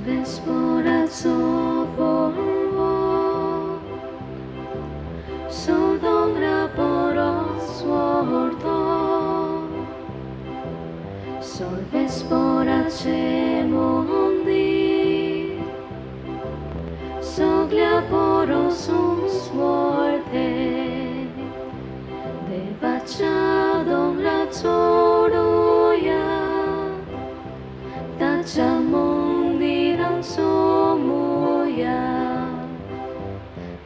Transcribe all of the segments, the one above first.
Vesporazo polvo, sudongra poros vorto, sol vesporace mundi, soglia poros suorte, de bachadongra toroya, tachamundiran somoya,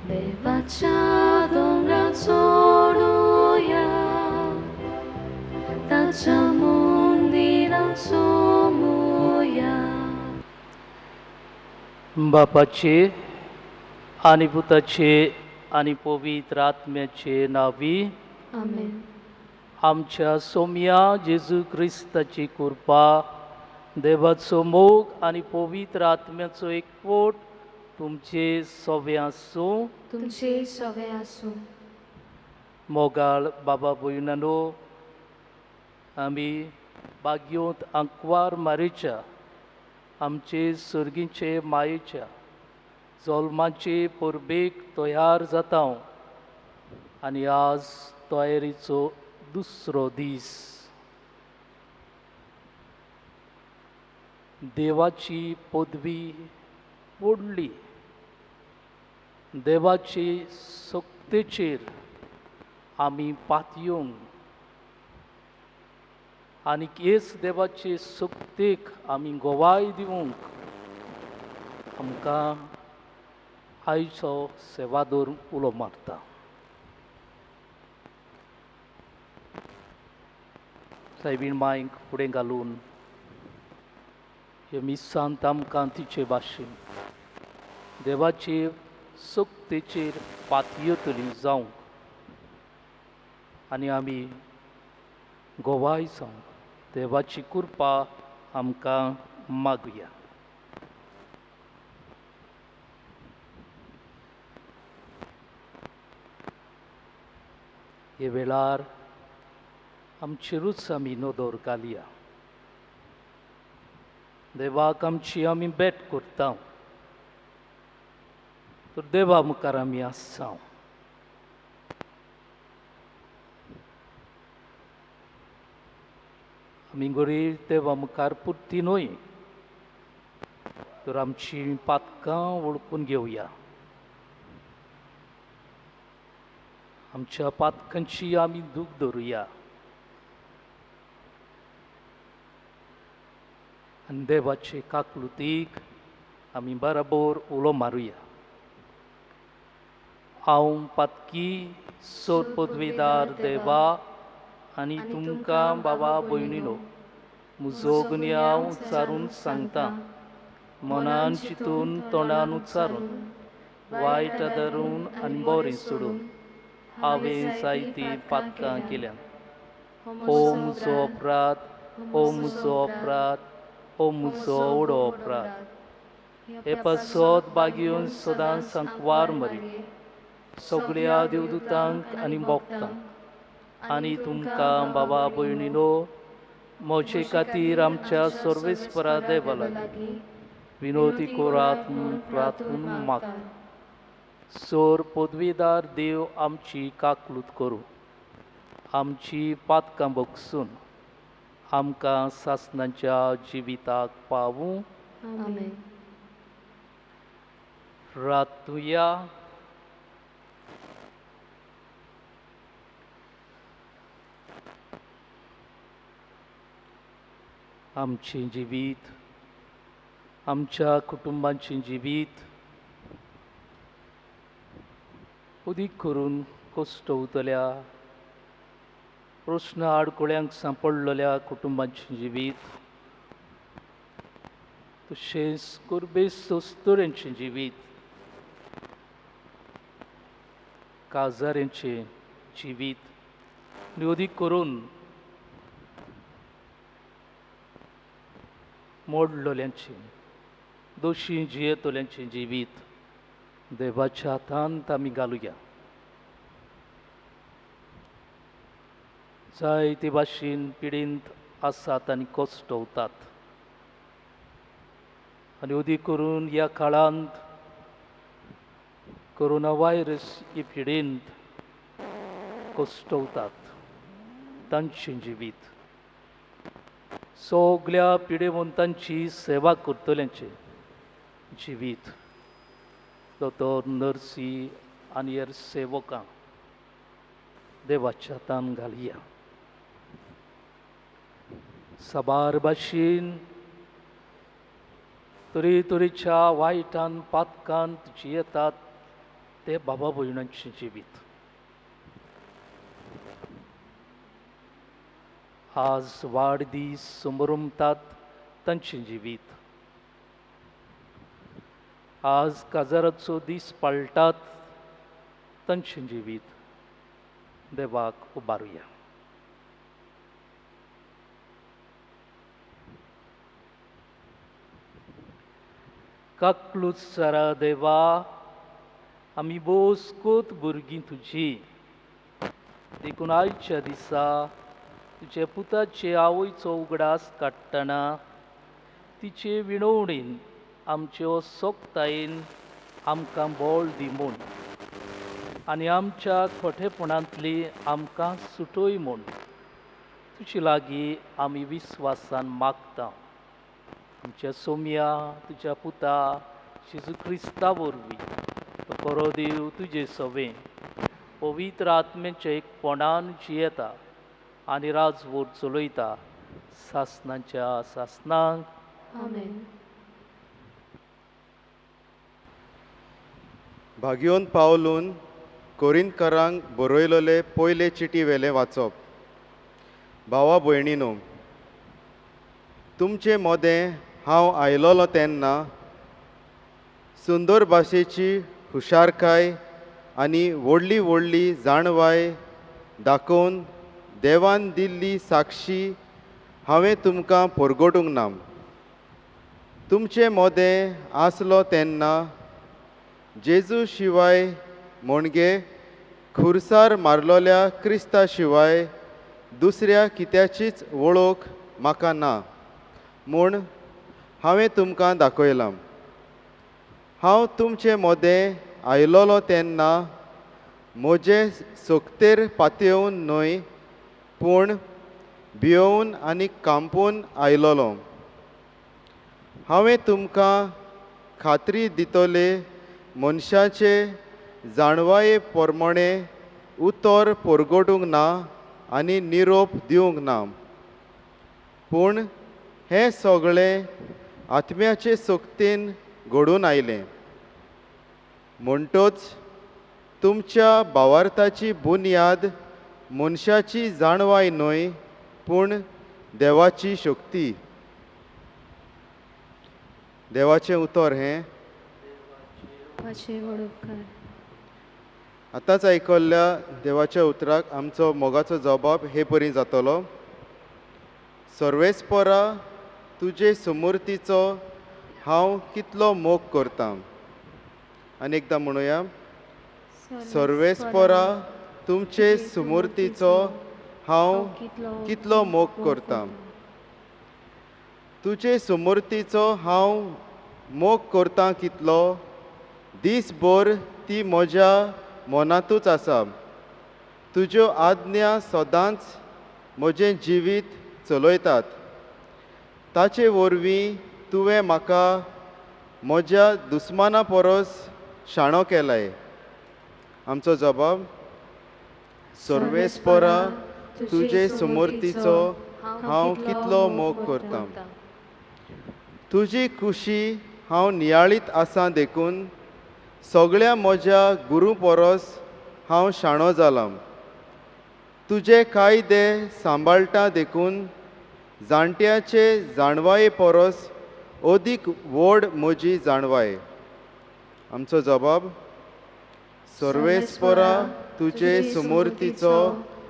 de bachadongra toroya, tachamundiran somoya. बापाचे आणि पुताचे आणि पवित्र आत्म्याचे नावी Amen. आमच्या सौम्या जेजू ख्रिस्ताची कृपा देवाचो मोग आणि पवित्र आत्म्याचो एकवट तुमचे सवे आसूं. तुमचे सवे आसूं. मोगाळ बाबा भयणानो, आमी बाग्योत आंकवार मारेच्या आमचे सर्गीचे मायेच्या जल्माचे परबेक तयार जाता आनी आज तयारीचो दुसरो दीस. देवाची पदवी पडली, देवाचे सक्तेचेर आमी पातयोंक आनी हेच देवाचे सक्तेक आमी गोवाय दिवंक आमकां आयचो सेवादोर उलो मारता. सायबीण मांयक फुडें घालून ह्या मिसांत आमकां तिचे भाशेन देवाचे सक्तेचेर पातयेतली जावंक आनी आमी गोवाय जावंक देवाची कृपा आमकां मागुया. हे वेळार आमचेरूच आमी नदर घालया. देवाक आमची आमी भेट करता, तर देवा मुखार आमी आसां. आमी गरीब देवा मुखार पुरती न्हय, तर आमची पातकां वळखून घेवया. आमच्या पातकांची आमी दूख धरुया आनी देवाचे काकलुतीक आमी बराबर उलो मारुया. हांव पातकी सोर पदवीदार देवा आनी तुमकां बाबा भयणीनो म्हजो गुन्यांव उच्चारून सांगता, मनान चिंतून तोंडान उच्चारून वायट धरून आनी बरें सोडून हांवें जायतीं पातकां केल्यां. हो म्हजो अपराध, हो म्हजो अपराध, हो म्हजो व्हडो अपराध. हे पासत बागेवन सदांच सांकवार मरी सगळ्या देवदूतांक आनी भक्तांक आनी तुमकां बाबा भयणीनो म्हजे खातीर आमच्या सर्वेस्परा देवा लागीं विनोदी करात म्हूण प्रार्थून मागता. सोर पदवीदार देव आमची काकलूत करूं, आमची पातकां भोगसून आमकां सासणाच्या जिविताक पावूं. Amen. रातुया. आमचें जिवीत, आमच्या कुटुंबाचें जिवीत उदीक करून कोसटवतल्या प्रश्न आडकोळ्यांक सांपडलेल्या कुटुंबाचें जिवीत, तशेंच कुर्बेस सोस्तोऱ्यांचें जिवीत, काजाऱ्यांचें जिवीत आनी उदीक करून मोडलोल्यांचें दोशी जियेतोल्यांचें जिवीत देवाच्या हातांत आमी घालुया. जायते भाशेन पिडींत आसात आनी कोसटवतात. आनी अदीक करून ह्या काळांत कोरोना व्हायरस ही पिडेंत कोसटवतात तांचें जिवीत. सगळ्या पिडेवंतांची सेवा करतल्यांचें जिवीत दोतोर, नर्सी आनी हेर सेवकां देवाच्या हातान घालया. साबार भाशेन तरेतरेच्या वायटान पातकांत जियेतात ते बाबा भयणांचें जिवीत. आज वाडदीस समारंभात तांचें जिवीत. आज काजाराचो दीस पाळटात तांचें जिवीत देवाक उबारुया. काकलूच सारा देवा, आमी बोसकोत भुरगीं तुजी, देखून आयच्या दिसा तुजे पुताचे आवयचो उगडास काडटना तिचे विणवणेन आमच्यो सोक्तायेन आमकां बळ दी म्हूण आनी आमच्या खोटेपणांतली आमकां सुटोय म्हूण तुजे लागीं आमी विस्वासान मागता. आमच्या सोम्या तुज्या पुता जेजू क्रिस्ता वरवीं तो बरो देव तुजे सवें पवित्र आत्म्याच्या एकपणान जियेता आनी राजवट चलयता सासणांच्या सासणांक. आमेन. भाग्योन पावलून कोरिंतकारांक बरयलोले पयले चिटी वेले वाचप. भावा भयणीनो, तुमचे मोदें हांव आयलोलो तेन्ना सुंदर भाशेची हुशारकाय आनी व्हडली व्हडली जाणवाय दाखोवन देवान दिल्ली साक्षी हांवें तुमकां परगटूंक ना. तुमचे मोदें आसलो तेन्ना जेजू शिवाय म्हणगे खुर्सार मारलोल्या क्रिस्ता शिवाय दुसऱ्या कित्याचीच वळख म्हाका ना म्हूण हांवें तुमकां दाखयलां. हांव तुमचे मोदें आयलोलो तेन्ना म्हजे सोकतेर पातयेवन न्हय पूण भियोवन आनी कांपून आयलोलो. हांवें तुमकां खात्री दितले मनशाचे जाणवाये पोरमोणे उतर परगटूंक ना आनी निरोप दिवंक ना, पूण हें सगळें आत्म्याचे सोक्तेन घडून आयलें. म्हणटच तुमच्या भावार्थाची बुन्याद मनशाची जाणवाय न्हय पूण देवाची शक्ती. देवाचें उतर हें. देवाचे व्हड उपकार. आतांच आयकल्ल्या देवाच्या उतराक आमचो मोगाचो जबाब हे परी जातलो. सर्वेस्परा, तुजे समृद्धीचो हांव कितलो मोग करतां. आनी एकदां म्हणुया. सर्वेस्परा, तुमचे समृद्धीचो हांव कितलो मोग करतां. तुजे समृद्धीचो हांव मोग करतां कितलो, दीसभर ती म्हज्या मनांतूच आसा. तुज्यो आज्ञा सदांच म्हजें जिवीत चलयतात. ताचे वरवीं तुवें म्हाका म्हज्या दुस्माना परस शाणो केलाय. आमचो जबाब. सर्वेस्परा, तुजे समृद्धीचो हांव कितलो मोग करतां. तुजी खुशी हांव नियाळीत आसां देखून सगळ्या म्हज्या गुरू परस हांव शाणो जालां. तुजे कायदे सांबाळटा देखून जाणट्याचे जाणवाये परस अदीक व्हड म्हजी जाणवाय. आमचो जबाब. सर्वेस्परा, तुजे समृद्धीचो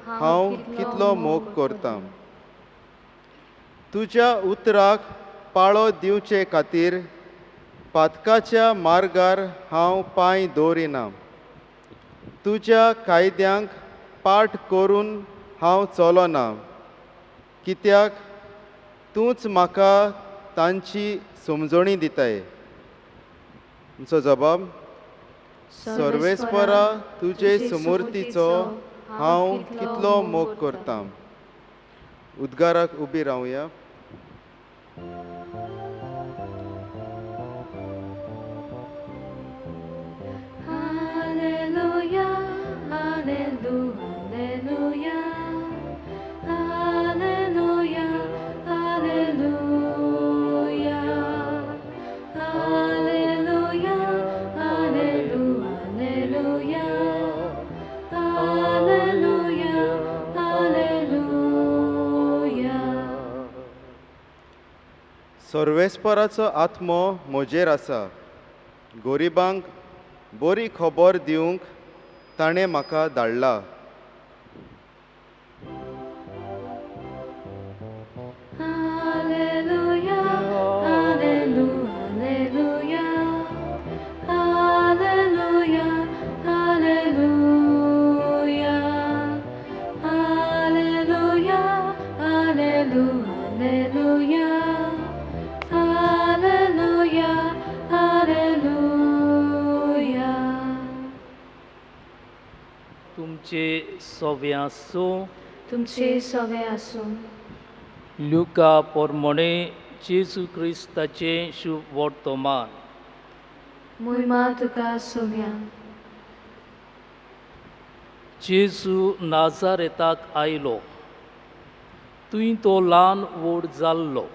हांव कितलो मोग करतां. तुज्या उतराक पाळो दिवचे खातीर पातकाच्या मार्गार हांव पांय दवरिना. तुज्या कायद्यांक पाठ करून हांव चलोना, कित्याक तूंच म्हाका तांची समजणी दिताय. तुमचो जबाब: सर्वेस्परा तुजे समोर्तीचो हांव कितलो मोग करतां. उद्गाराक उबी रावया. Hallelujah, hallelujah, hallelujah, hallelujah, hallelujah, hallelujah, hallelujah, hallelujah. सर्वेस्पराचो आत्मो म्हजेर आसा. गोरिबांक बरी खबर दिवंक ताणें म्हाका धाडला. Hallelujah, hallelujah, hallelujah, hallelujah, hallelujah, hallelujah, hallelujah, hallelujah. तुमचे सवे आसूं. तुमचे सवे आसूं. लुका पोरमोणे जेजू क्रिस्ताचे शुभ वर्तमान. महिमा तुका सोव्या. जेजू नाजारेताक आयलो. थंय तो ल्हान व्हड जाल्लो.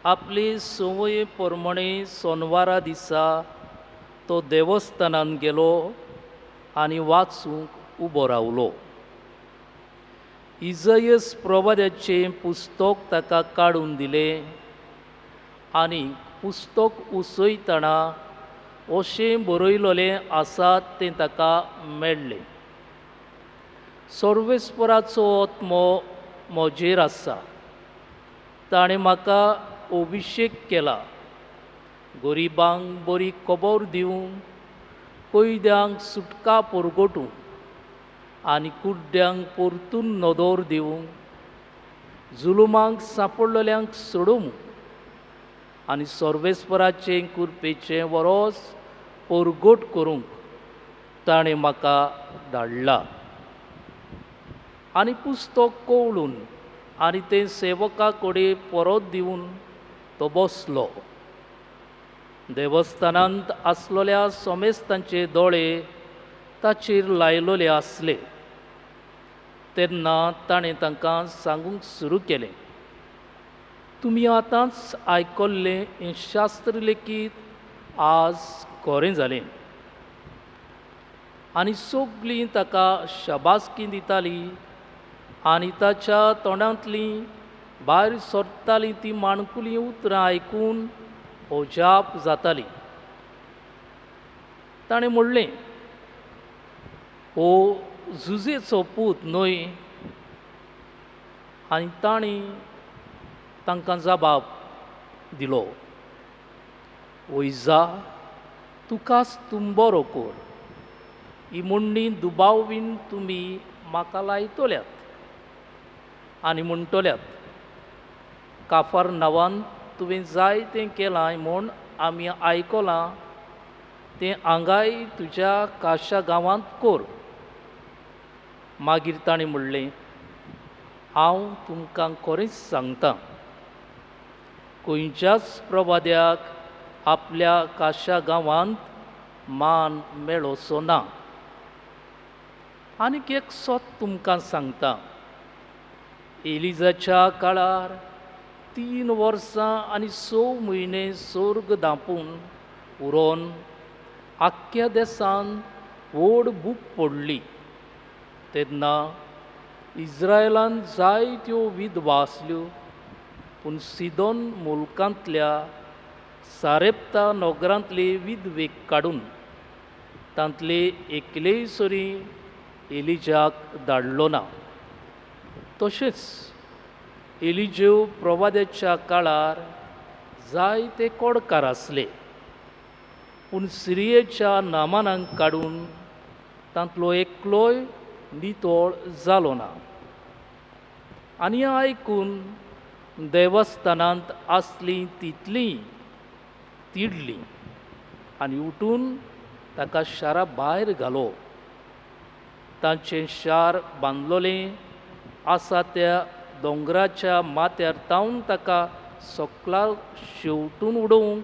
आपले संवये पोरमोणे सोनवारा दिसा तो देवस्थानान गेलो आनी वाचूंक उबो रावलो. इजायस प्रवाद्याचें पुस्तक ताका काडून दिलें आनी पुस्तक उसयतना अशें बरयलोलें आसा तें ताका मेळ्ळें. सर्वेस्पराचो आत्मो म्हजेर आसा. ताणें म्हाका अभिशेक केला. गरिबांक बरी खबर दिवंक, कैद्यांक सुटका परगटूंक आनी कुड्ड्यांक परतून नदर दिवंक, जुलुमांक सांपडलेल्यांक सोडूंक आनी सर्वेस्पराचे कुरपेचें वरोस परगट करूंक ताणें म्हाका धाडला. आनी पुस्तक कवळून आनी तें सेवका कडेन परत दिवन तो बसलो. देवस्थानांत आसलोल्या सोमेस्तांचे दोळे ताचेर लायलोले आसले. तेन्ना ताणें तांकां सांगूंक सुरू केलें, तुमी आतांच आयकल्लें हें शास्त्र लेगीत आज खरें जालें. आनी सगळीं ताका शाबासकी दितालीं आनी ताच्या तोंडांतलीं भायर सरतालीं तीं माणकुलीं उतरां आयकून अजाप जातालीं. ताणें म्हणलें, हो जुजेचो पूत न्हय. आनी ताणीं तांकां जबाब दिलो, वय जा, तुकाच तूं बरो कर. ही म्हणणी दुबावीन तुमी म्हाका लायतल्यात आनी म्हणटल्यात, काफारनावांत तुवें जाय तें केलां म्हूण आमी आयकलां, तें हांगाय तुज्या काशा गांवांत कर. मागीर ताणें म्हणलें, हांव तुमकां खरेंच सांगतां, खंयच्याच प्रवाद्याक आपल्या काशा गांवांत मान मेळोचो ना. आनीक एक सोत तुमकां सांगतां, एलिजाच्या काळार 3 वर्सां आनी 6 म्हयने सर्ग धांपून उरोवन आख्ख्या देशांत व्हड बूक पडली. तेन्ना इस्रायेलांत जायत्यो विधवा आसल्यो, पूण सिदोन मुल्कांतल्या सारेप्ता नगरांतले विधवेक काडून तांतले एकलेय सरी एलिजाक धाडलो ना. तशेंच एलिजेव प्रवाद्याच्या काळार जायते कोडकार आसले, पूण सिरियेच्या नामानांक काडून तांतलो एकलोय नितळ जालो ना. आनी हें आयकून देवस्थानांत आसलीं तितलीं तिडलीं आनी उठून ताका शारा भायर घालो. तांचें शार बांदलोलें आसा त्या दोंगराच्या माथ्यार तावन ताका सकला शेवटून उडोवंक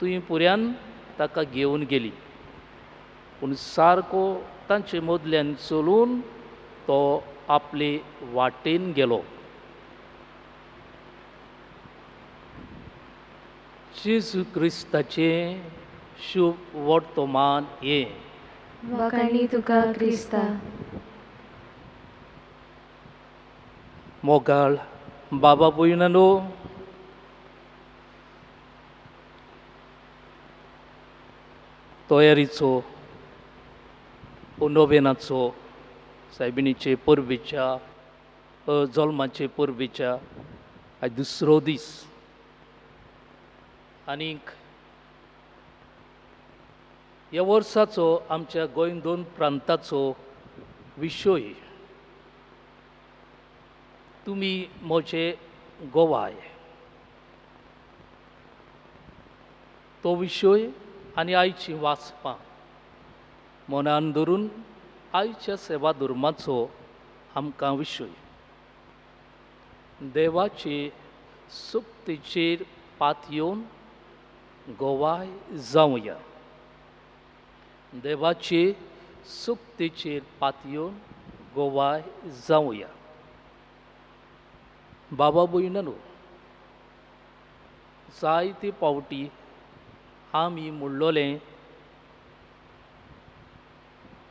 तुयें ताका घेवन गेली. पूण सारको तांचे मदल्यान चलून तो आपले वाटेन गेलो. जेजू क्रिस्ताचें शुभ वर्तमान हे. वखाणी तुका क्रिस्ता. मोगाळ बाबा भयणानो, तयारीचो नोवेनाचो सायबिणीचे परबेच्या जल्माचे परबेच्या आयज दुसरो दीस आनीक ह्या वर्साचो आमच्या गोंय 2 प्रांताचो विशय तुमी म्हजे गोवाय. तो विशय आनी आयची वाचपां मनान धरून आयच्या सेवा धर्माचो आमकां विशय. देवाचे सुक्तेचेर पातयेवन गोवाय जावया. देवाचे सुक्तेचेर पातयेवन गोवाय जावया. बाबा भयणानो, जायते पावटी आमी म्हणलोलें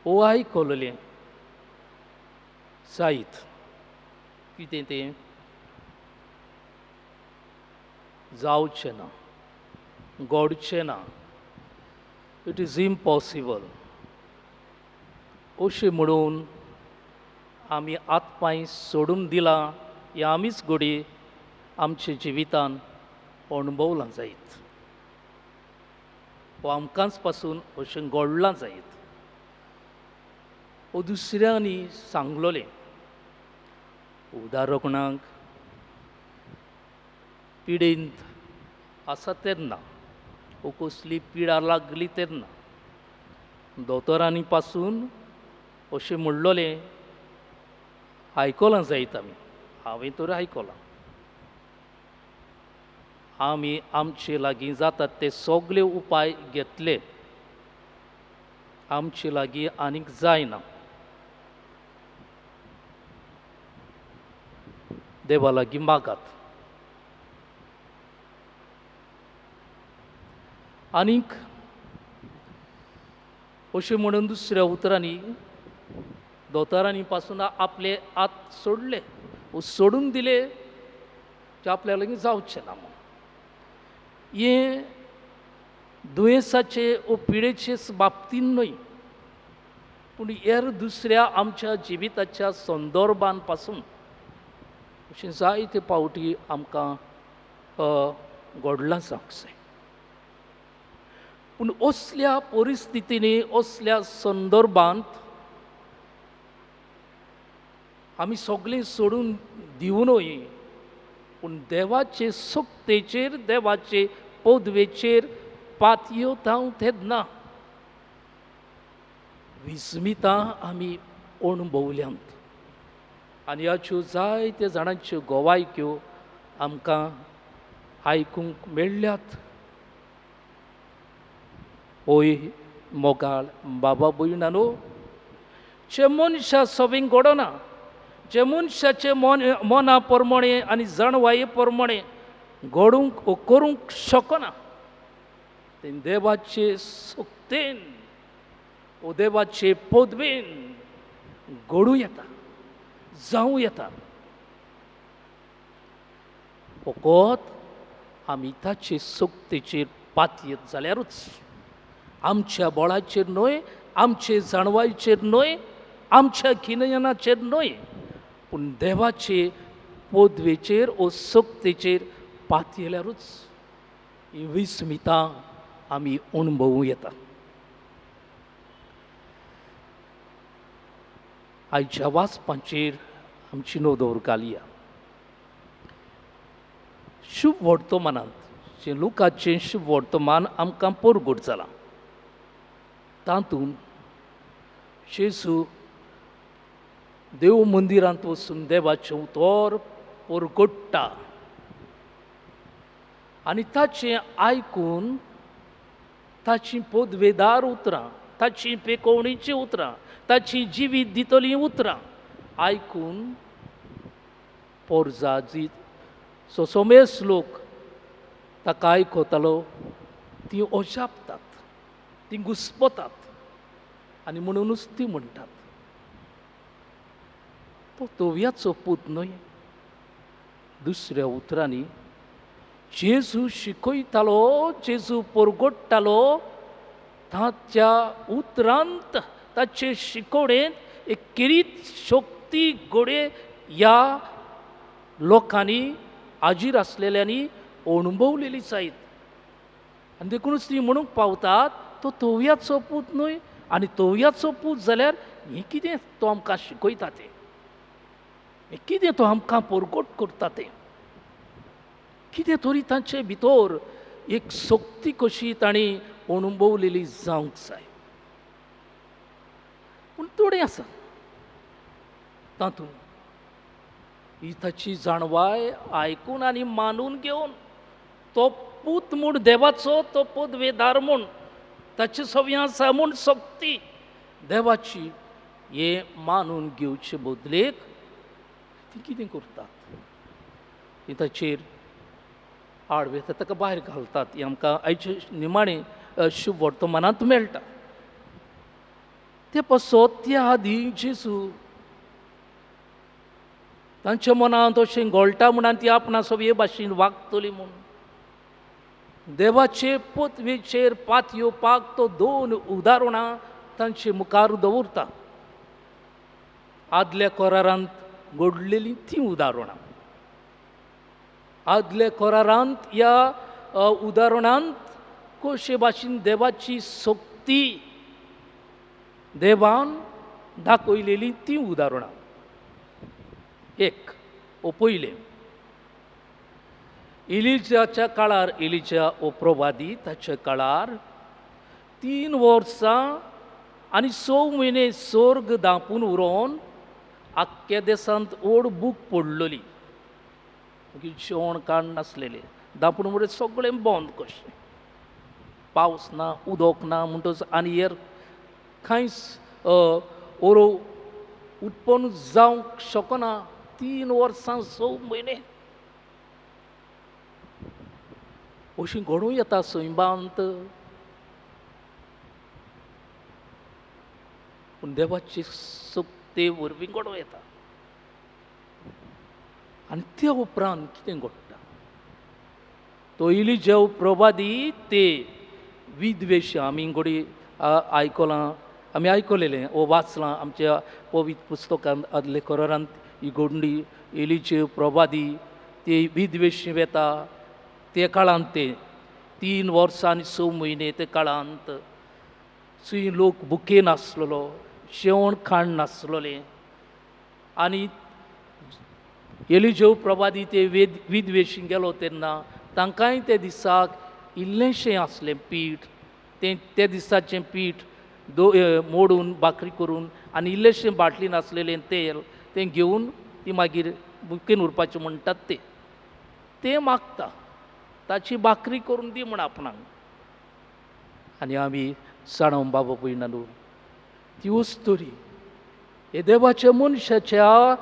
ओ आयकलोलें जायत कितें तें जावचें ना, घडचें ना, इट इज इम्पॉसिबल अशें म्हणून आमी आतपाय सोडून दिलां. हें आमीच घडी आमच्या जिवितान अणभवलां जायत. हो आमकांच पासून अशें घडलां जायत. हो दुसऱ्यांनी सांगलोलें. उदारकणाक पिडेंत आसा तेन्ना, वो कसली पिडा लागली तेन्ना दोतोरांनी पासून अशें म्हणलोलें आयकलां जायत आमी. हांवें तर आयकलां. आमी आमचे लागीं जातात ते सगळे उपाय घेतले. आमचे लागीं आनीक जायना. देवा लागीं मागात. आनीक अशें म्हणून दुसऱ्या उतरांनी दोतोरांनी पासून आपले हात सोडले, सोडून दिले की आपल्या लागीं जावचें ना म्हणून. हे दुयेंसाचे वो पिडेचे बाबतीन न्हय, पूण हेर दुसऱ्या आमच्या जिविताच्या संदर्भान पासून अशें जायते पावटी आमकां घडलां जावंक जाय. पूण असल्या परिस्थितींनी असल्या संदर्भांत आमी सगळें सोडून दिवनूय पूण देवाचे सक्तेचेर, देवाचे पदवेचेर पातयो थांव तेन्ना विस्मितां आमी अणभवल्यांत. आनी ह्याच्यो जायत्या जाणांच्यो गोवायक्यो आमकां आयकूंक मेळ्ळ्यात. ओय मोगाळ बाबा भयणानो, जे मनशा सवें घडना, जे मनशाचे मना प्रमाणे आनी जाणवाये प्रमाणे घडूंक करूंक शकना, तें देवाचे सक्तेन वो देवाचे पदवेन घडूं येता, जावं येता. फकत आमी ताचे सक्तेचेर पातयेत जाल्यारूच, आमच्या बळाचेर न्हय, आमचे जाणवायेचेर न्हय, आमच्या गिन्यानाचेर न्हय, पूण देवाचे पदवेचेर वो सक्तेचेर पातयेल्यारूच ही विस्मितां आमी अणभवूं येता. आयच्या वाचपांचेर आमची नदर घालया. शुभ वर्तमानांत जें लुकाचें शुभ वर्तमान आमकां परगट जालां तातूंत जेजू देव मंदिरांत वचून देवाचें उतर परगट्टा आनी ताचें आयकून ताची पोदवेदार उतरां ताची पेकोवणीचीं उतरां ताची जिवीत दितलीं उतरां आयकून पोरजाजीत सोसोमेस लोक ताका आयकतालो तीं अजापतात तीं घुस्पतात आनी म्हणूनच तीं म्हणटात तो तोवयाचो पूत न्हय. दुसऱ्या उतरांनी जेजू शिकयतालो जेजू परगट्टालो ताच्या उतरांत ताचे शिकवणेंत एक किरीत शक्ती घडये ह्या लोकांनी आजीर आसलेल्यांनी अणभवलेली जायत आनी देखूनच ती म्हणूंक पावतात तो तोवयाचो पूत न्हय आनी तोवयाचो पूत जाल्यार हें कितें तो आमकां शिकयता तें हें कितें तो आमकां परगट करता तें कितें तरी तांचे भितर एक शक्ती कशी तांणी अणभवलेली जावंक जाय. पूण थोडें आसा तातूंत ही ताची जाणवाय आयकून आनी मानून घेवन तो पूत म्हूण देवाचो तो पदवेदार म्हूण ताची सगळीं आसा म्हूण शक्ती देवाची हें मानून घेवचे बदलेक ती कितें करतात ती ताचेर आडवे ताका भायर घालतात हें आमकां आयचे निमाणें शुभ वर्तमानांत मेळटा. ते पासत त्या आदी जेजू तांच्या मनांत अशें घोळटा म्हणून ती आपणा सगळे भाशेन वागतली म्हूण देवाचे पदवेचेर पात येवपाक तो 2 उदाहरणां तांचे मुखार दवरता. आदल्या करारांत घडलेलीं तीं उदाहरणां आदल्या करारांत ह्या उदाहरणांत कशे भाशेन देवाची शक्ती देवान दाखयलेलीं तीं उदाहरणां. एक ओ पयलें एलिजाच्या काळार एलिजा ओ प्रवादी ताच्या काळार 3 वर्सां आनी 6 म्हयने सर्ग धांपून उरोवन आख्ख्या देशांत बूक पडलोली. जेवण काण नासलेलें धांपून म्हणल्यार सगळें बंद कशें पावस ना उदक ना म्हणटच आनी हेर कांयच ओरो उत्पन्न जावंक शकना. 3 वर्सां 6 म्हयने अशीं घडोवन येता सैमांत. पूण देवाची शक्ती वरवीं घडोवन येता आनी त्या उपरांत कितें घडटा तो एलिजा प्रवादी ते विद्वेश आमी घडी आयकलां आमी आयकलेलें वो वाचलां आमच्या पवित्र पुस्तकांत आदले करारांत ही घडणी एलिजा प्रवादी ते विद्वेश वेता ते काळांत ते 3 वर्सां आनी 6 म्हयने ते काळांत थंय लोक भुके नासलेलो जेवण खाण नासलोलें आनी एलिजा प्रवादी ते विद्वेश गेलो तेन्ना तांकांय ते दिसाक इल्लेंशें आसलें पीठ ते दिसाचें पीठ मोडून भाकरी करून आनी इल्लेंशें बाटलीन आसलेलें तेल तें घेवन ती मागीर भुकेन उरपाचें म्हणटात ते मागता ताची भाकरी करून दी म्हण आपणाक. आनी आमी साणव बाबा पळयना न्हू ती वस्तुरी हे देवाच्या मनशाच्या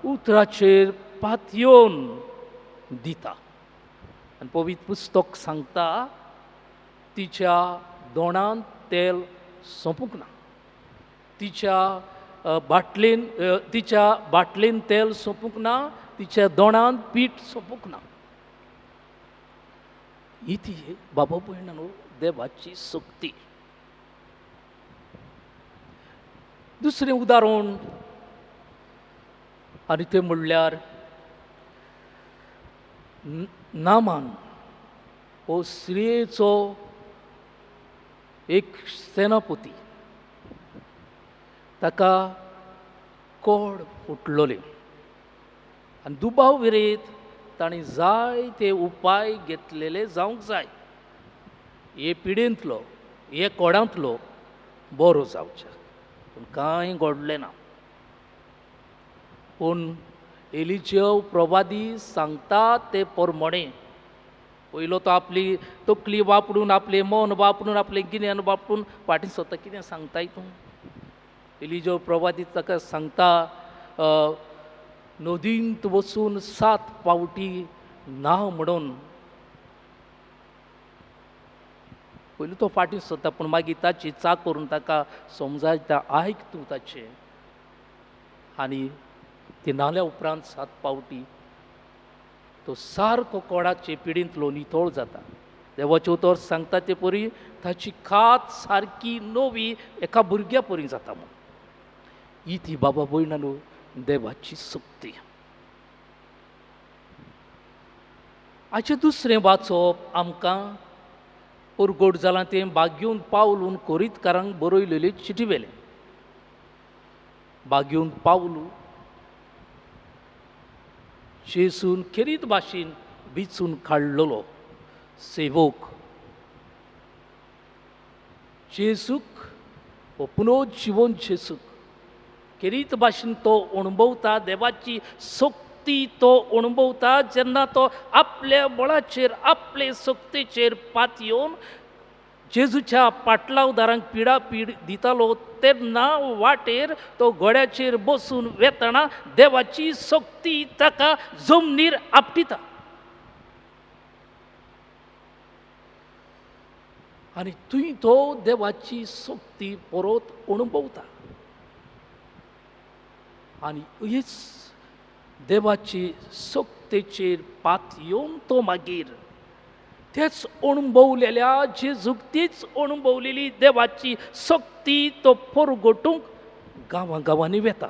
उतराचेर पातयोन दिता आनी पवित्र पुस्तक सांगता तिच्या दोणांत तेल सोंपूंक ना तिच्या बाटलेन तेल सोंपूंक ना तिच्या दोणांत पीठ सोंपूंक ना. ही ती बाबा पळयना न्हू देवाची शक्ती. दुसरें उदाहरण आनी तें म्हणल्यार नामान हो सिरियेचो एक सेनापती ताका कोड फुटलोले आनी दुबाव विरेत ताणी जाय ते उपाय घेतलेले जावंक जाय. हे पिडेंतलो हे कोडांतलो बरो जावचे, पूण कांय घडलें ना. पूण एलिजेव प्रवादी सांगता ते प्रमाणे पयलो तो आपली तकली वापरून आपले मन वापरून आपले गिन्यान वापरून फाटीं स्वता कितें सांगता हितून. एलिजेव प्रवादी ताका सांगता नदींत वचून 7 फावटी न्हांव म्हणून. पयलीं तो फाटीं सरता पूण मागीर ताची चाक करून ताका समजायता आयक तूं ताचें. आनी ती न्हाल्या उपरांत 7 फावटी तो सारको कोडाचे पिडींतलो नितळ जाता. देवाचें उतर सांगता ते परी ताची खात सारकी नवी एका भुरग्या परी जाता म्हूण. ही ती बाबा भयणानो देवाची शक्ती. हाचें दुसरें वाचप आमकां पुरगोड जालां तें बाग्यून पावलून कोरीतकारांक बरयलेली चिटी वेलें. बाग्यून पावलू जेसून खेरीत भाशेन बिचून काडलेलो सेवक. जेसूक हो पुनर्जीवन जेसूक खेरीत भाशेन तो अणभवता. देवाची शक्ती तो अणभवता जेन्ना तो आपल्या बळाचेर आपले शक्तीचेर पात येवन जेजूच्या पाटलावदारांक पिडापीड दितालो तेन्ना वाटेर तो घोड्याचेर बसून वेतना देवाची शक्ती ताका जमनीर आपटिता. आनी थंय तो देवाची शक्ती परत अणभवता. आनी हीच देवाची शक्तीचेर पात येवन तो मागीर तेच अणभवलेल्या जेजूक तीच अणभवलेली देवाची शक्ती तो परगटूंक गांवांनी वेता.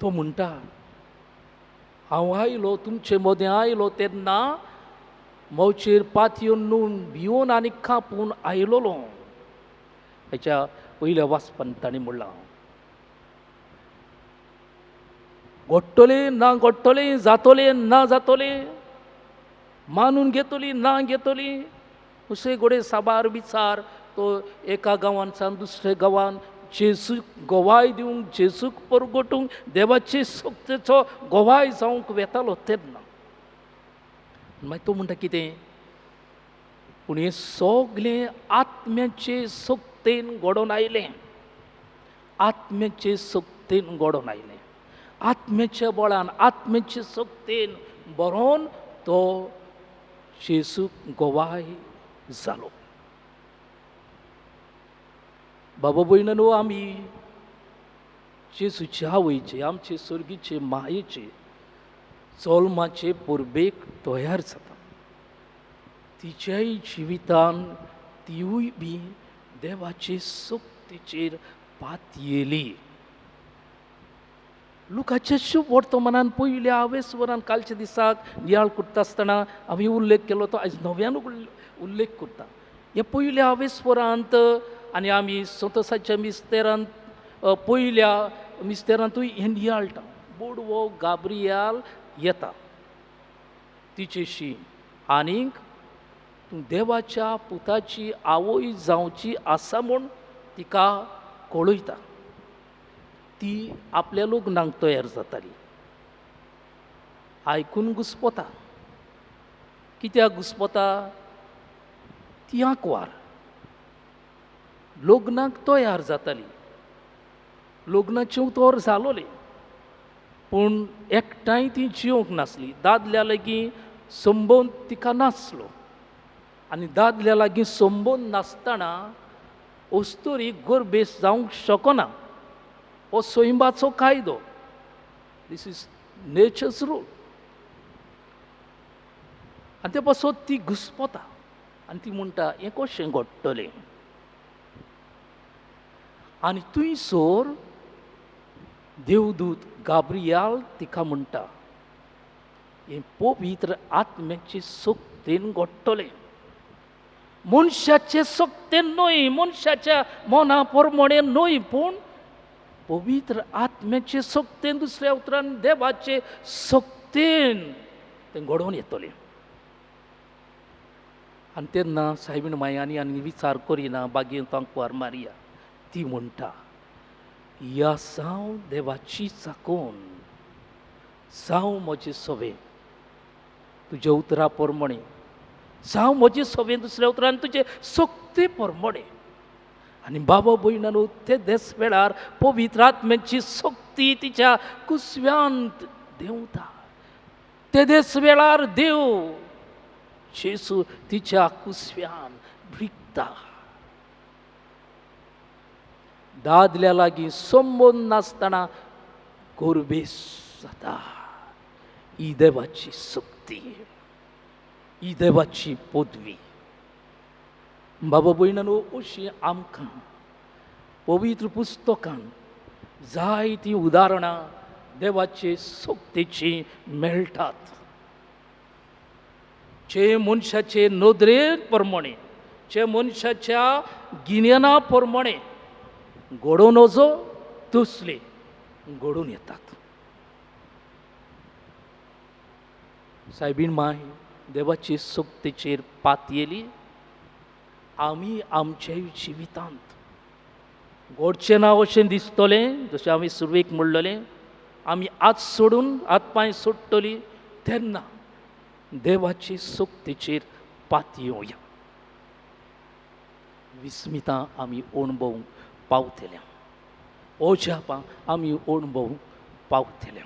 तो म्हणटा हांव आयलो तुमचे मदें आयलो तेन्ना मोचेर पात येवन न्हून भिवून आनी कापून आयलोलो. हेच्या पयल्या वाचपान ताणें म्हणलां घडटलें ना घडटलें, जातलें ना जातलें, मानून घेतली ना घेतली, अशे घोडे साबार विचार तो एका गांवांसान दुसऱ्या गांवान जेसूक गोवाय दिवंक जेसूक परगटूंक देवाचे शक्तीचो गोवाय जावंक वेतालो तेन्ना. मागीर तो म्हणटा कितें पूण हें सगलें आत्म्याचे शक्तीन घडोवन आयलें. आत्म्याचे शक्तीन घडोवन आयलें. आत्म्याच्या बळान आत्म्याचे शक्तीन बरोवन तो जेसूक गोवाय जालो. बाबा भयणानो आमी जेसूचे आवयचे आमचे सर्गीचे मायेचे जल्माचे परबेक तयार जाता. तिच्याय जिवितान तिवूय बी देवाचे शक्तीचेर पात येयली. लुकाच्या शुभ वर्तमानान पयल्या आवेस्वरान कालच्या दिसाक नियाळ करता आसतना हांवें उल्लेख केलो तो आयज नव्यान उल्लेख करता. ह्या पयल्या आवेस्वरांत आनी आमी संतोसाच्या मिस्तेरांत पयल्या मिस्तेरांतूय हें नियाळटा. बोडवो गाब्रियाल येता तिचेशी आनीक तूं देवाच्या पुताची आवय जावची आसा म्हूण तिका कळयता. ती आपल्या लग्नाक तयार जाताली. आयकून घुस्पता. कित्याक घुस्पता? ती आंकवार लग्नाक तयार जाताली. लग्नाचें उतर जालोलें पूण एकठांय ती जिवंक नासली. दादल्या लागीं संबंद तिका नासलो आनी दादल्या लागीं संबंद नासतना अस्तरी गर्भेस जावंक शकना. हो सैमाचो कायदो. This is nature's rule. आनी ते पासत ती घुस्पता आनी ती म्हणटा हें कशें घडटलें. आनी थंयसर देवदूत गाब्रियाल तिका म्हणटा हें पवित्र आत्म्याचे शक्तीन घडटलें. मनशाचे शक्तीन न्हय, मनशाच्या मना प्रमाणे न्हय, पूण पवित्र आत्म्याचे सोक्तेन दुसऱ्या उतरान देवाचे सोक्तेन ते घडोवन येतले. आनी तेन्ना सायबीण मायांनी आनी विचार करिना बागेंत तांकवार मारया. ती म्हणटा या जावं देवाची चाकोन, जावं म्हजे सवे तुजे उतरा प्रमाणे, जावं म्हजे सवे दुसऱ्या उतरान तुजे सोक्ते प्रमाणे. आनी बाबा भयणानो ते देस वेळार पवित्र आत्म्याची सोक्ती तिच्या कुसव्यांत देंवता. ते देस वेळार देव जेसू तिच्या कुसव्यान भिकता. दादल्या लागीं संबंद नासतना गोरबेस जाता. ही देवाची सोक्ती, ही देवाची पदवी. बाबा भयणानो अशीं आमकां पवित्र पुस्तकान जायतीं उदाहरणां देवाचे सोक्तेची मेळटात. जे मनशाचे नदरे प्रमाणे, जे मनशाच्या गिन्याना प्रमाणे घडोवन वचो तसले घडून येतात. सायबीण माय देवाची सोक्तेचेर पातयेली. आमी आमच्या जिवितांत घडचें ना अशें दिसतलें. जशें हांवें सुरवेक म्हणलेलें, आमी आज सोडून हात पांय सोडटलीं तेन्ना देवाची सोक्तेचेर पातयोया. विस्मितां आमी अणभवूंक पावतल्या, ओजापां आमी अणभवूंक पावतल्या.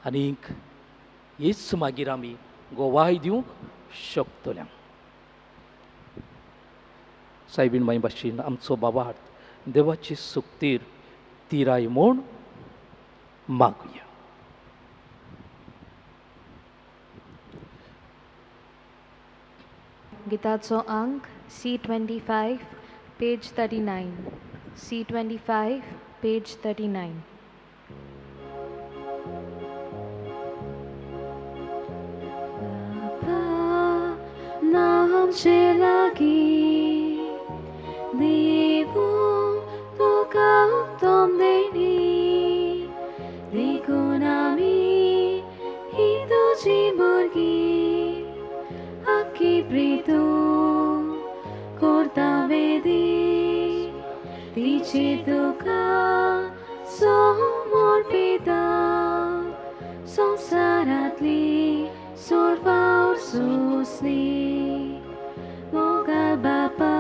आनीक हेच मागीर आमी गोवाय दिवंक शकतल्या. सायबीण माई भाशेन आमचो बाबार्थ देवाची सोक्तेर तिराय म्हूण मागुया. गिताचो अंक C25 पेज 39. C25 page 39. आमचे लागीं देवूं तुका उत्तम देणी, देखून आमी ही तुजी भुरगीं आख्खी प्रीतू करता वेदी. तिचे तुका समर्पिता संवसारांतली सोडवार सोसली. मोगाल बापा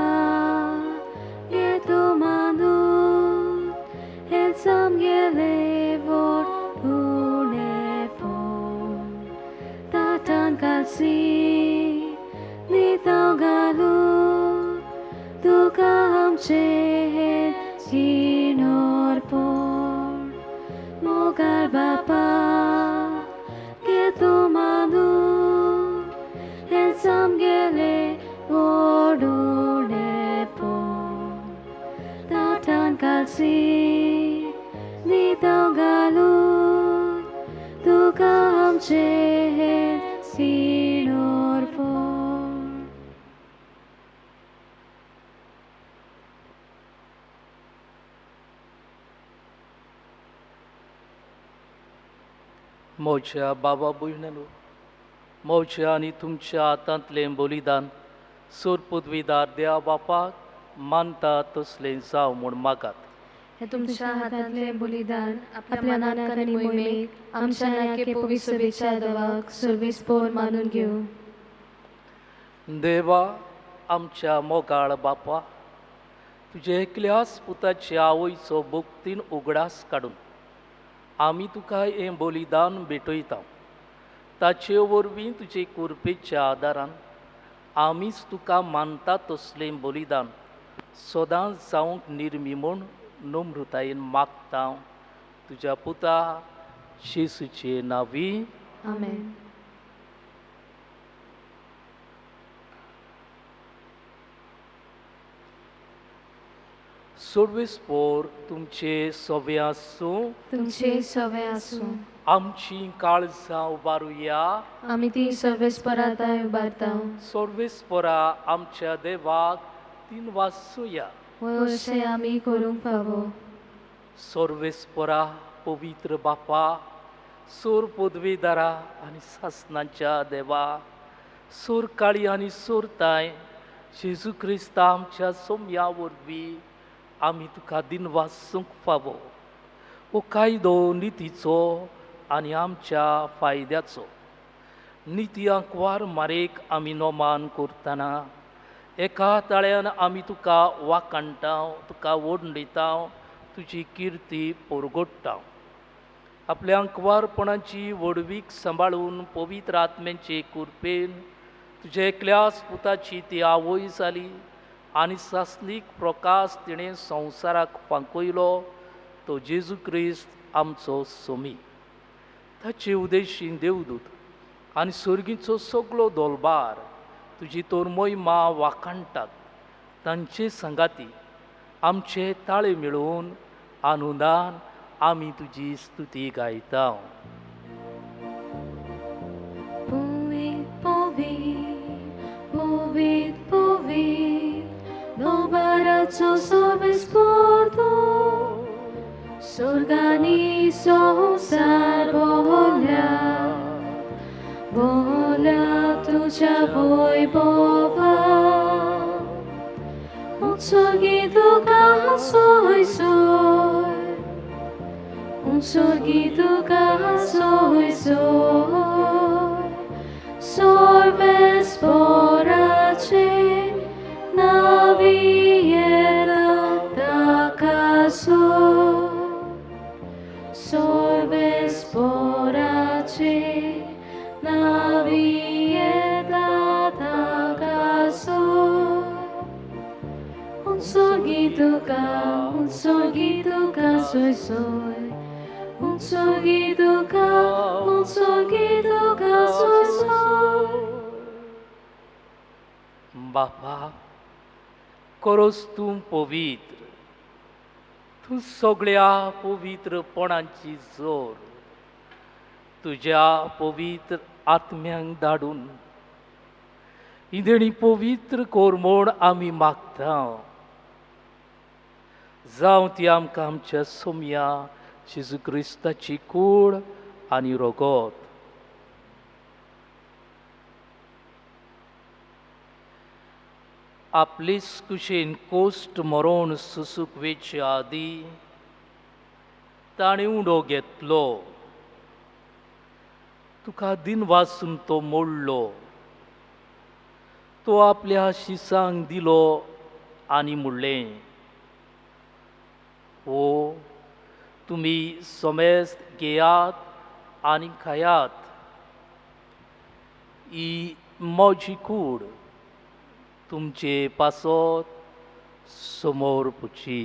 येतो मानूत हें सामगेलें व्हड उणेपण ताटान घालसी निताव घालून तुका आमचें हें अर्पण. मोगाल बापा येतो मानूत हें सामगेलें व्हड उणेपण ताटान घालसी निताव घालून तुका आमचें हें अर्पण. म्हज्या बाबा भयणानो, म्हज्या आनी तुमच्या हातांतलें बलिदान सोर पदवीदार देवा बापाक मानता तसलें जावं म्हूण मागात. हे तुमच्या हातांतलें बलिदान आपल्या नानक आनी मोहिमेक आमच्या नायके पवित्र सभेच्या देवाक सर्वेस्पोर मानून घेवं. देवा आमच्या मोगाळ बापा, तुजे एकल्याच पुताच्या आवयचो भक्तीन उगडास काडून आमी तुका हें बलिदान भेटयता. ताचे वरवीं तुजे कृपेच्या आदारान आमीच तुका मानता तसलें बलिदान सदांच जावंक निर्मी म्हूण नम्रतायेन मागता. तुज्या पुता शेसूचे नांवी. आमेन. सर्वेस्पोर तुमचे सवे आसूं. तुमचे सवे आसूं. आमची काळजां उबारुया. आमी ती सर्वेस्पराताय उबारता. सर्वेस्परा आमच्या देवाक तीन वाचूया. अशें आमी करूंक फावो. सर्वेस्परा पवित्र बापा, सोर पदवीदारा आनी सासणांच्या देवा, सोर काळी आनी सोरताय, जेजू क्रिस्त आमच्या सोम्या वरवीं आमी तुका दिन वाचूंक फावो. हो कायदो नितीचो आनी आमच्या फायद्याचो. नित्यांक वार मारेक आमी नोमान करतना एका ताळ्यान आमी तुका वाकाणटा, तुका वंडयता, तुजी किर्ती परगट्टा. आपल्या अंकवारपणाची वडवीक सांबाळून पवित्र आत्म्याचे कुरपेन तुज्या एकल्याच पुताची ती आवय जाली आनी सासणीक प्रकाश तिणें संवसाराक फांकयलो, तो जेजू क्रिस्त आमचो सोमी. ताचे उदेशीन देवदूत आनी सर्गीचो सगळो दोलबार तुजी तोर मोहिमा वाखाणटात. तांचे संगाती आमचे ताळे मेळून आनंदान आमी तुजी स्तुती गायता. Poet, poet, poet, poet, nobaraco sobresporto, sorgani संसार बोहल्या तुझ्या वैभवा. उत्सर्गी तुका सोय सोय, उत्सर्गी तुका सोय सोय, सर्वेस्पराचे naviera taka soy, सर्वेस्पराचे naviera taka soy. Unsorgi tuka soy soy, unsorgi tuka soy soy. बापा, करोस तूं पवित्र, तूं सगळ्या पवित्रपणाची जोर तुज्या पवित्र आत्म्यांक धाडून इदेणी पवित्र कोर म्हूण आमी मागता. जावं ती आमकां आमच्या सोम्या जेजू क्रिस्ताची कूड आनी रगत. आपलीच कुशेन कोश्ट मरोवन सुसुकवेचे आदीं ताणें उडो घेतलो, तुका दिन वाचून तो मोडलो. तो आपल्या शिसांक दिलो आनी म्हणलें, हो तुमी समेस्त घेयात आनी खायात, ही म्हजी कूड तुमचे पासत समोर पुची.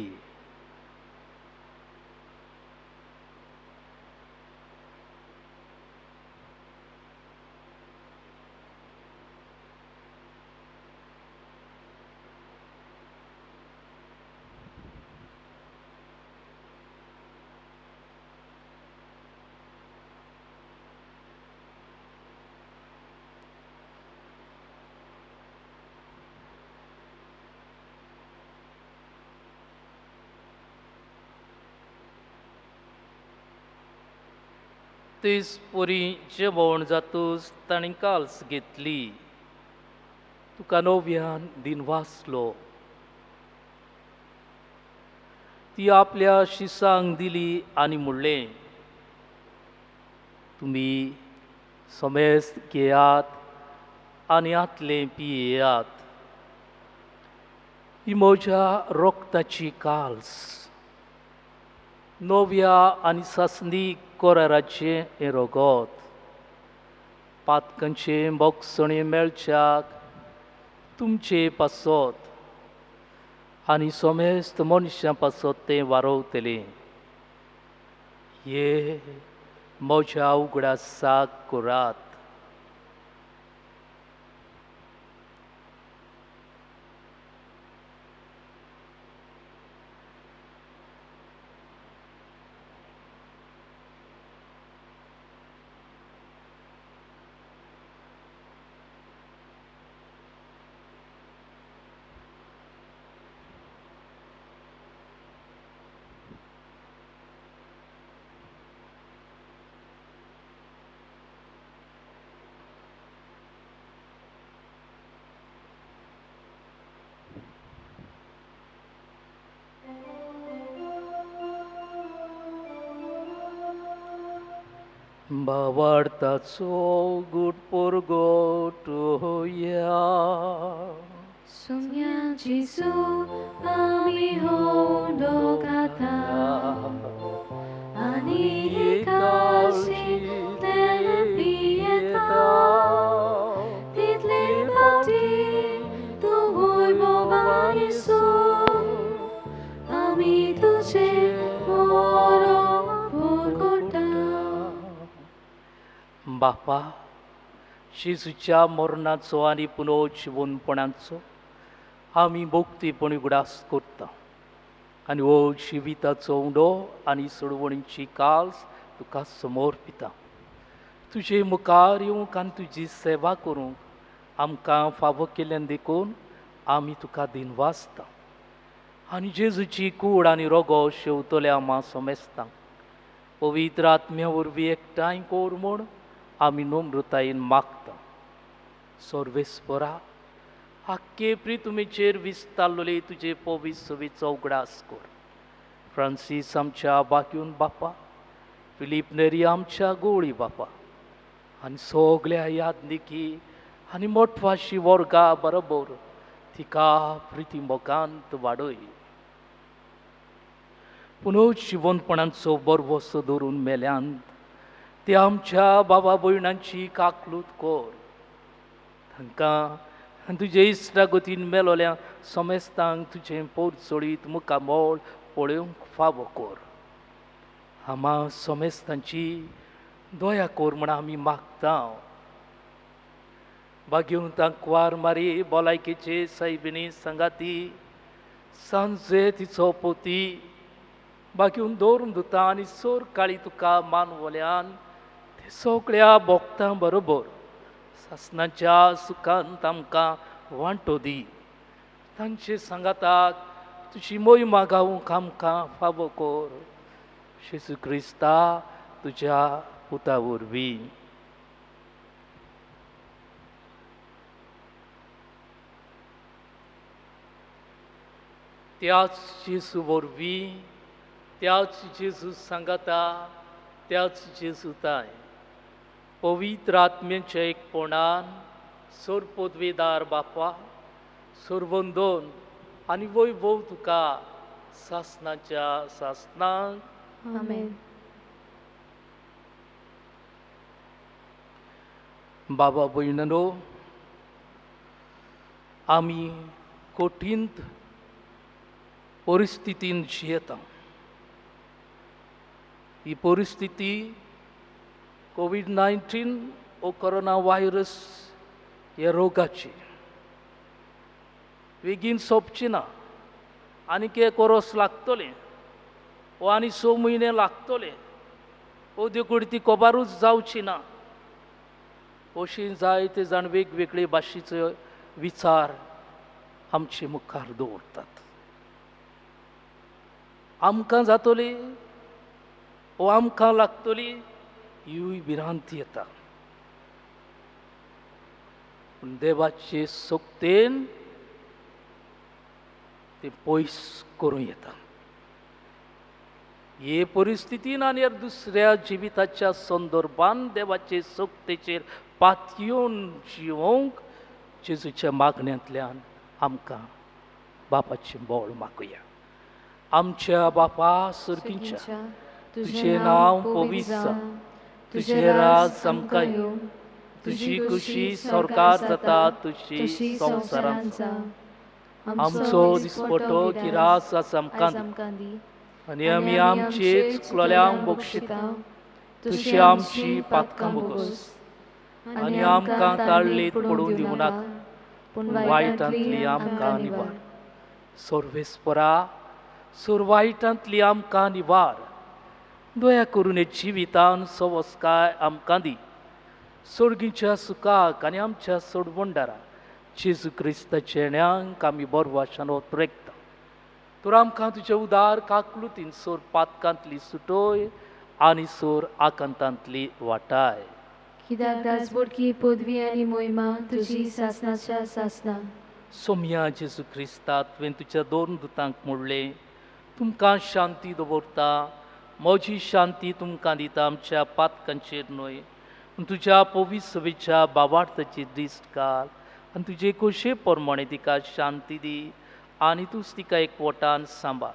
तीस पुरी जेवण जातूच ताणें काल्स घेतली, तुका नव्यान दिन वाचलो. ती आपल्या शिसांक दिली आनी म्हणलें, तुमी समेस्त घेयात आनी आतलें पियेयात, ही म्हज्या रोगताची काल्स, नव्या आनी सासणीक कोराराचें हें रगत. पातकांचे मोगसणे मेळच्याक तुमचे पासत आनी समेस्त मनशां पासत तें वारोवतलें. हे म्हज्या उगडासाक करात. भावार्थाचो गुट परगटुया सुम्या जिसू आमी होंडो घाता आनी एकाशी तेरपी येता तितले पावटी तू वैभवा येसू आमी तुझे मोरो परगटा बापा शिजूच्या मरणाचो आनी पुनर्जीवनपणाचो आमी भोक्तीपणी उगडास करता आनी हो जिविताचो उंडो आनी सोडवणीची कास तुका समर्पिता तुजे मुखार येवंक आनी तुजी सेवा करूंक आमकां फावो केल्ल्यान देखून आमी तुका दिनवासता आनी जेजूची कूड आनी रोगो शेवतले आमा समेस्ता पवित्र आत्म्या वरवीं एकठांय कोर म्हूण आमी नम्रतायेन मागता सर्वेस्परा आख्खे प्रितुमेचेर विस्तारलोले तुजे पवित्र सवेचो उगडास कर फ्रांसीस आमच्या बाकीवन बापा फिलीप नेरी आमच्या गोळी बापा आनी सगल्या यादनिकी आनी मोठवाशी वर्गा बरोबर तिका प्रिती मोगांत वाडय पुनर्जीवनपणाचो बरवसो धरून मेल्यांत ते आमच्या बाबा भयणांची काकलूत कर तांकां तुजे इश्टागतीन मेलोल्या समेस्तांक तुजें पोरचोडीत मुखामोळ पळोवंक फावो कर आमा समेस्तांची दया कर म्हण आमी मागता भाग्यवंतांक वार मारी भलायकेचे सायबिणी संगाती सांजे तिचो पोती भाग्यवन दवरून दिता आनी सोर काळी तुका मानवल्यान ते सगळ्या भोगतां बरोबर सासणाच्या सुखांत आमकां वांटो दी तांचे सांगाताक तुजी मोहिमा गावूंक आमकां फावो कर जेजू क्रिस्ता तुज्या पुता वरवीं त्याच जेजू वरवीं त्याच जेजू सांगाता त्याच जेजूताय पवित्र आत्म्याच्या एकपणान सोरपोदवेदार बापा सोरवंदोन आनी वैभव तुका सासणाच्या सासणाक आमेन बाबा भयणनो आमी कठीण परिस्थितीन जियेता ही परिस्थिती कोविड-19 ओ कोरोना व्हायरस ह्या रोगाची बेगीन सोंपची ना आनीक एक वर्स लागतलें वो आनी 6 म्हयने लागतले वो देखून ती कोबारूच जावची ना अशी जायते जाण वेगवेगळे भाशेचे विचार आमचे मुखार दवरतात आमकां जातली वो आमकां लागतली ही भिरांती येता पूण देवाचे सोक्तेन ते पयस करूं येता हे परिस्थितीन आनी दुसऱ्या जिविताच्या संदर्भान देवाचे सोक्तेचेर पातयेवन जिवोवंक जेजूच्या मागण्यांतल्यान आमकां बापाचें बोळ मागुया आमच्या बापा सर्गींच्या तुझें नांव पवित्र जावं तुझें राज आमकां येवं तुजी खुशी स्वर्गांत जाता तुजी संवसारांत जावं आमचो दिसपटो गिरास आस आमकां दी आनी आमी आमचे चुकलोल्यांक बक्षिता तुजी आमची पातकां बोगोस आनी आमकां ताळलेत पडून दिवं नाका पूण वायटांतली आमकां निवार सर्वेस्परा वायटांतली आमकां निवार दया करून हे जिवितान संस्कार आमकां दी सर्गीच्या सुखाक आनी आमच्या सोडवंडाराक जेजू क्रिस्ताच्या येण्याक आमी बरवाशान ओतरेकता तर आमकां तुजे उदार काकलुतीन सोर पातकांतली सुटोय आनी सोर आकांतांतली वाटाय कित्याक राजबोडकी पदवी आनी मोहिमा तुजी सासणाच्या सासणां सोम्या जेजू क्रिस्ता तुवें तुज्या 2 दुतांक म्हणलें तुमकां शांती दवरता म्हजी शांती तुमकां दिता, आमच्या पातकांचेर न्हय, पूण तुज्या पवित्र सभेच्या बाबार्थाची दिश्ट घाल आनी तुजे खोशे प्रमाणे तिका शांती दी आनी तूंच तिका एकवटान सांबाळ.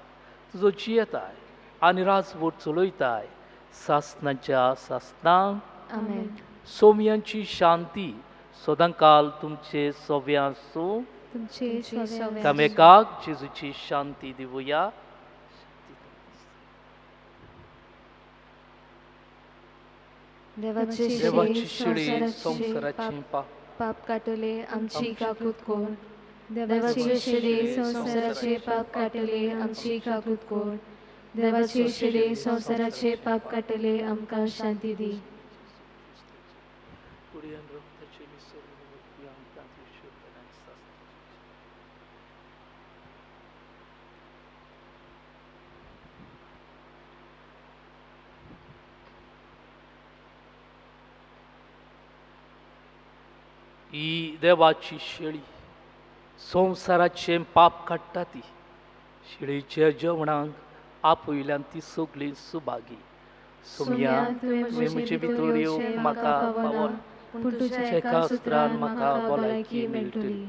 तुजो जियेताय आनी राजभर चलयताय सासणाच्या सासणांक. आमेन. सोमयांची शांती सदां काल तुमचे सव्या आसूं. तुमचे सगळे एकामेकाक जेजूची शांती दिवया. देवाचे देवाची शिडी शिडी संसाराचे संसाराची पाप काटले आमची काकूत कोण. देवाचे शिडी संसाराचे पाप काटले आमची काकूत कोण. देवाचे शिडी संसाराचे पाप काटले आमकां शांती दी. ही देवाची शेळी संसाराचे पाप काडटा ती. शेळीच्या जेवणाक आपयल्यान ती सगळी सुभागी. सोमया तुवें म्हजे भितर येवंक म्हाका पावना, पूण तुज्या एका सुत्रान म्हाका भलायकी मेळटली.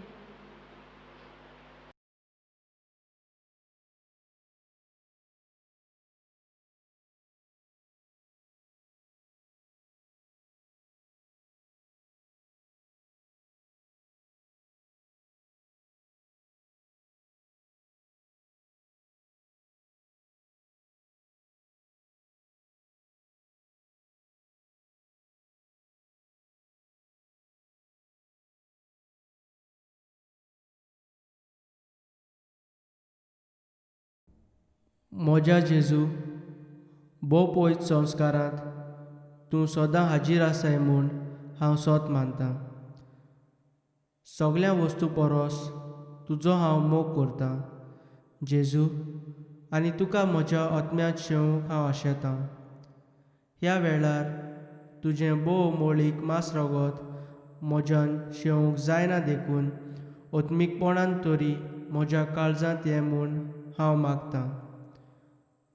म्हज्या जेजू, भोव पयत संस्कारांत तूं सदां हाजीर आसाय म्हूण हांव सोत मानतां. सगळ्या वस्तू परस तुजो हांव मोग करतां जेजू, आनी तुका म्हज्या आत्म्यांत शेवंक हांव आशेतां. ह्या वेळार तुजें भोव मोळीक मांस रगत म्हज्यान शेवंक जायना देखून ओत्मीकपणान तरी म्हज्या काळजांत ये म्हूण हांव मागतां.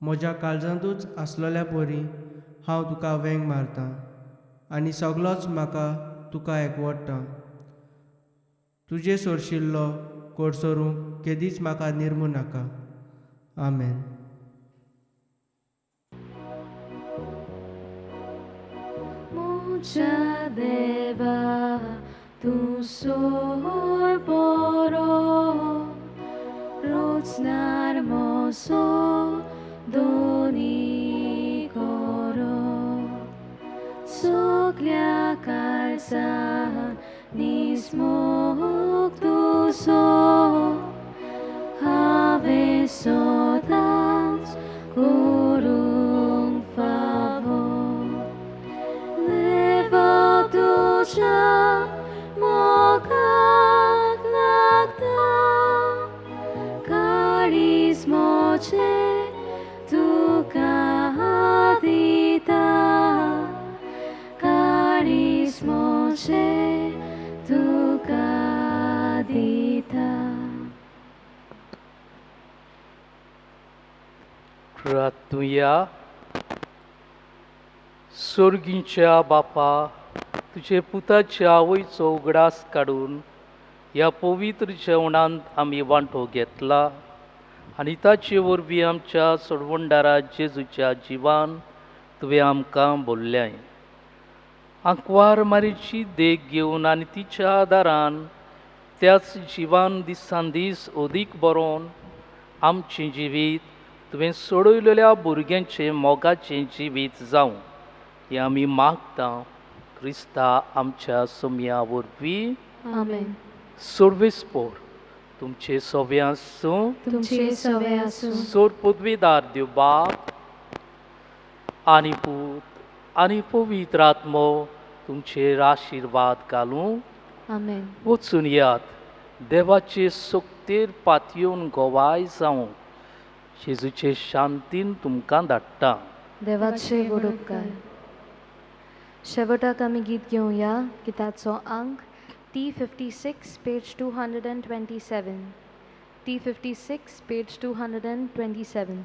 म्हज्या काळजांतूच आसलेल्या परी हांव तुका वेंग मारतां आनी सगळोच म्हाका तुका एकवटता. तुजे सोरशिल्लो कोडसरूंक केदीच म्हाका निर्मू नाका. आमेन. मोच्या देवा तूं सोर बरो, रोजनार मोसो दोनी करो. सगळ्या काळजां निस्मोग तुजो हांवें सदांच करूंक फावो. देवा तुज्या मोगाक लागता, काळीज मोचें तुका दिता, काळीज मोचें तुका दिता. प्रार्थुया. स्वर्गीच्या बापा, तुजे पुताच्या आवयचो उगडास काडून ह्या पवित्र जेवणांत आमी वांटो घेतला आनी ताचे वरवीं आमच्या सोडवणदारा जेजूच्या जिवान तुवें आमकां भरल्याय. आंकवार मारीची देख घेवन आनी तिच्या आदारान त्याच जिवान दिसान दीस अदीक बरोवन आमचें जिवीत तुवें सोडयलेल्या भुरग्यांचें मोगाचें जिवीत जावं हें आमी मागतां क्रिस्ता आमच्या सोमया वरवीं. आमेन. सर्वेस्पोर तुमचे सवे आसूं. तुमचे सवे आसूं. सोर पदवीदार देव बाप आनी पूत आनी पवित्र आत्मो तुमचेर आशिर्वाद घालूं. आमेन. वचून यात देवाचे सक्तेर पातयेवन गोवाय जावं जेजूचे शांतीन तुमकां धाडटा. देवाचे गोड उपकार. शेवटाक आमी गीत घेवया गिताचो अंक T56 पेज 227. T56 page 227.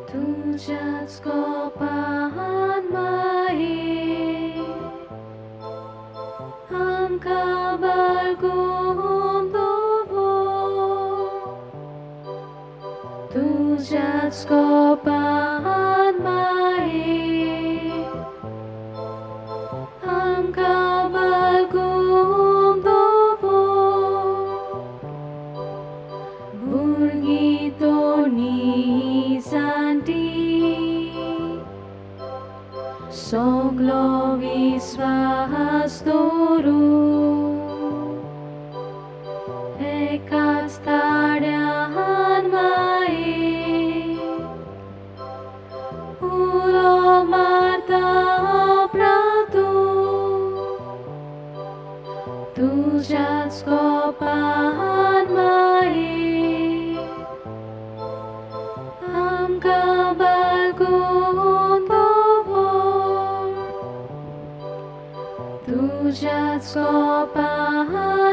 तुझ्याच कोपान माये आमकां बाळगून दवर तुझ्याच कोपान माये आमकां बाळगून दवर भुरगीं तोणी जाणटी सगलो विस्वास दवरून एकाच ताड्यान माये उलो मारता प्रातू तुझ्याच कोपान माये आमकां बाळगून दवर तुझ्याच कोपान